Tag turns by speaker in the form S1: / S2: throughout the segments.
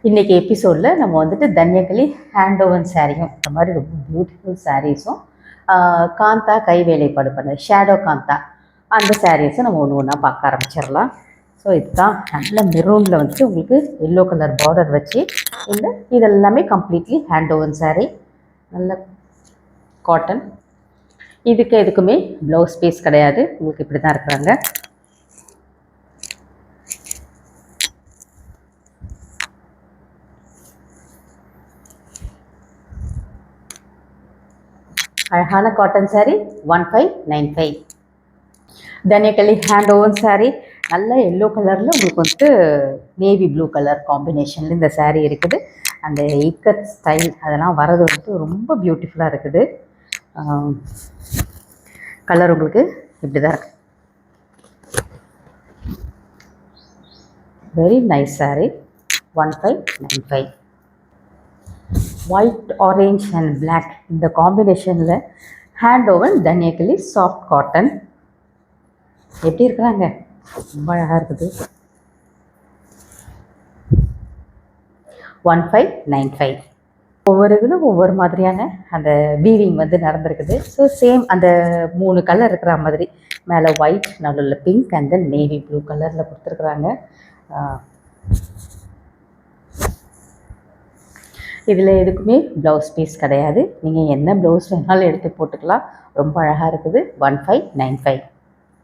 S1: இன்றைக்கி எபிசோடில் நம்ம வந்துட்டு தன்யகளி ஹேண்ட் ஓவன் சாரியும் இந்த மாதிரி ரொம்ப பியூட்டிஃபுல் சாரீஸும் காந்தா கை வேலைப்பாடு பண்ண ஷேடோ காந்தா அந்த சாரீஸும் நம்ம ஒன்று ஒன்றா பார்க்க ஆரம்பிச்சிடலாம். ஸோ இதுதான் நல்ல மெரூனில் வந்துட்டு உங்களுக்கு எல்லோ கலர் பார்டர் வச்சு இதெல்லாமே கம்ப்ளீட்லி ஹேண்ட் ஓவன் சாரீ, நல்ல காட்டன். எதுக்குமே ப்ளவுஸ் பீஸ் கிடையாது, உங்களுக்கு இப்படி தான் இருக்கிறாங்க. அழகான cotton sari 1595. Dhaniakhali hand woven sari நல்ல எல்லோ கலரில் உங்களுக்கு வந்துட்டு நேவி ப்ளூ கலர் காம்பினேஷனில் இந்த சாரீ இருக்குது. அந்த இக்கட் ஸ்டைல் அதெல்லாம் வரது வந்துட்டு ரொம்ப பியூட்டிஃபுல்லாக இருக்குது. கலர் உங்களுக்கு இப்படி தான் இருக்குது. Very nice sari 1595. White orange and black இந்த காம்பினேஷனில் hand woven Dhaniakhali soft cotton எப்படி இருக்கிறாங்க, ரொம்ப அழகாக இருக்குது. 1595. ஒவ்வொரு இதிலும் ஒவ்வொரு மாதிரியான அந்த வீவிங் நடந்திருக்குது. ஸோ சேம் அந்த 3 கலர் இருக்கிற மாதிரி மேலே ஒயிட், நடுவில் pink and then navy blue கலரில் கொடுத்துருக்குறாங்க. இதில் எதுக்குமே ப்ளவுஸ் பீஸ் கிடையாது, நீங்கள் என்ன ப்ளவுஸ் வேணாலும் எடுத்து போட்டுக்கலாம். ரொம்ப அழகாக இருக்குது. 1595.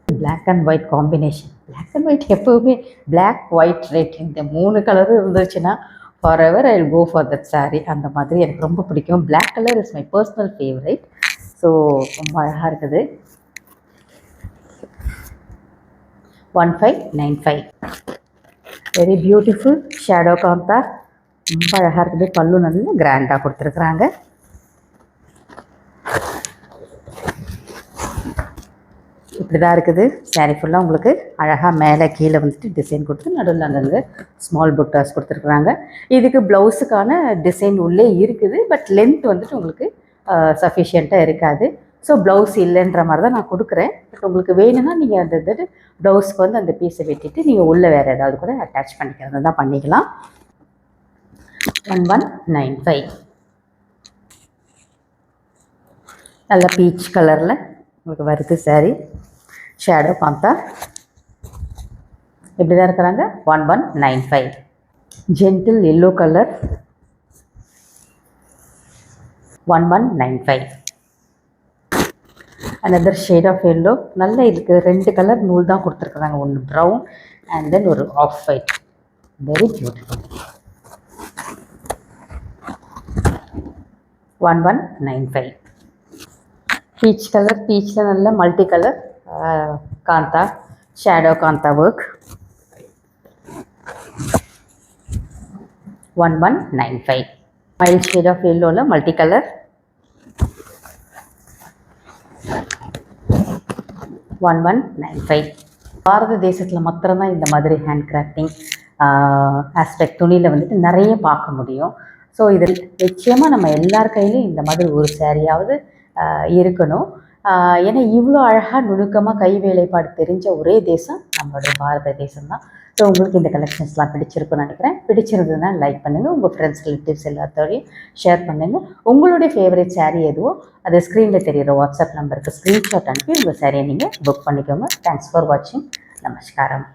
S1: Black and white combination. Black and white எப்போவுமே பிளாக் ஒயிட் ரெட் இந்த 3 கலரும் இருந்துச்சுன்னா forever I will go for that sari. அந்த மாதிரி எனக்கு ரொம்ப பிடிக்கும். Black colour is my personal favourite. So ரொம்ப அழகாக இருக்குது. 1595. வெரி பியூட்டிஃபுல் ஷேடோ காந்தா, ரொம்ப அழகாக இருக்குது. பல்லு நல்லா கிராண்டாக கொடுத்துருக்குறாங்க. இப்படி தான் இருக்குது சாரீ ஃபுல்லாக. உங்களுக்கு அழகாக மேலே கீழே வந்துட்டு டிசைன் கொடுத்து நடுவில் அங்கங்கே ஸ்மால் புட்டாஸ் கொடுத்துருக்குறாங்க. இதுக்கு ப்ளவுஸுக்கான டிசைன் உள்ளே இருக்குது, பட் லென்த் வந்துட்டு உங்களுக்கு சஃபிஷியண்ட்டாக இருக்காது. ஸோ ப்ளவுஸ் இல்லைன்ற மாதிரி தான் நான் கொடுக்குறேன். பட் உங்களுக்கு வேணும்னா நீங்கள் அந்த ப்ளவுஸ்க்கு அந்த பீஸை வெட்டிட்டு நீங்கள் உள்ளே வேறு ஏதாவது கூட அட்டாச் பண்ணிக்கிறது தான் பண்ணிக்கலாம். 1195. நல்ல பீச் கலரில் உங்களுக்கு வருது சாரீ. ஷேடோ காந்தா இப்படி தான் இருக்கிறாங்க. 1195. Gentle yellow colour 1195. Another shade of yellow. நல்ல இதுக்கு 2 கலர் நூல் தான் கொடுத்துருக்குறாங்க. ஒன்று ப்ரௌன் அண்ட் தென் ஒரு off white. Very beautiful. 1195. Peach colour. பீச்சில் நல்ல multi colour kantha shadow kantha work. 1195. Mild shade of எல்லோவில் மல்டி கலர். 1195. பாரத தேசத்தில் மாத்திரம்தான் இந்த மாதிரி ஹேண்ட் கிராஃப்டிங் ஆஸ்பெக்ட் துணியில் நிறைய பார்க்க முடியும். ஸோ இதில் நிச்சயமாக நம்ம எல்லார் கையிலையும் இந்த மாதிரி ஒரு சாரியாவது இருக்கணும். ஏன்னா இவ்வளோ அழகாக நுணுக்கமாக கை வேலைப்பாடு தெரிஞ்ச ஒரே தேசம் நம்மளுடைய பாரத தேசம்தான். ஸோ உங்களுக்கு இந்த கலெக்ஷன்ஸ்லாம் பிடிச்சிருக்குன்னு நினைக்கிறேன். பிடிச்சிருந்ததுன்னா லைக் பண்ணுங்கள், உங்கள் ஃப்ரெண்ட்ஸ் ரிலேட்டிவ்ஸ் எல்லாத்தோடையும் ஷேர் பண்ணுங்கள். உங்களுடைய ஃபேவரட் சாரீ எதுவோ அது ஸ்க்ரீனில் தெரிகிற வாட்ஸ்அப் நம்பருக்கு ஸ்க்ரீன்ஷாட் அனுப்பி உங்கள் சாரியை நீங்கள் புக் பண்ணிக்கோங்க. தேங்க்ஸ் ஃபார் வாட்சிங். நமஸ்காரம்.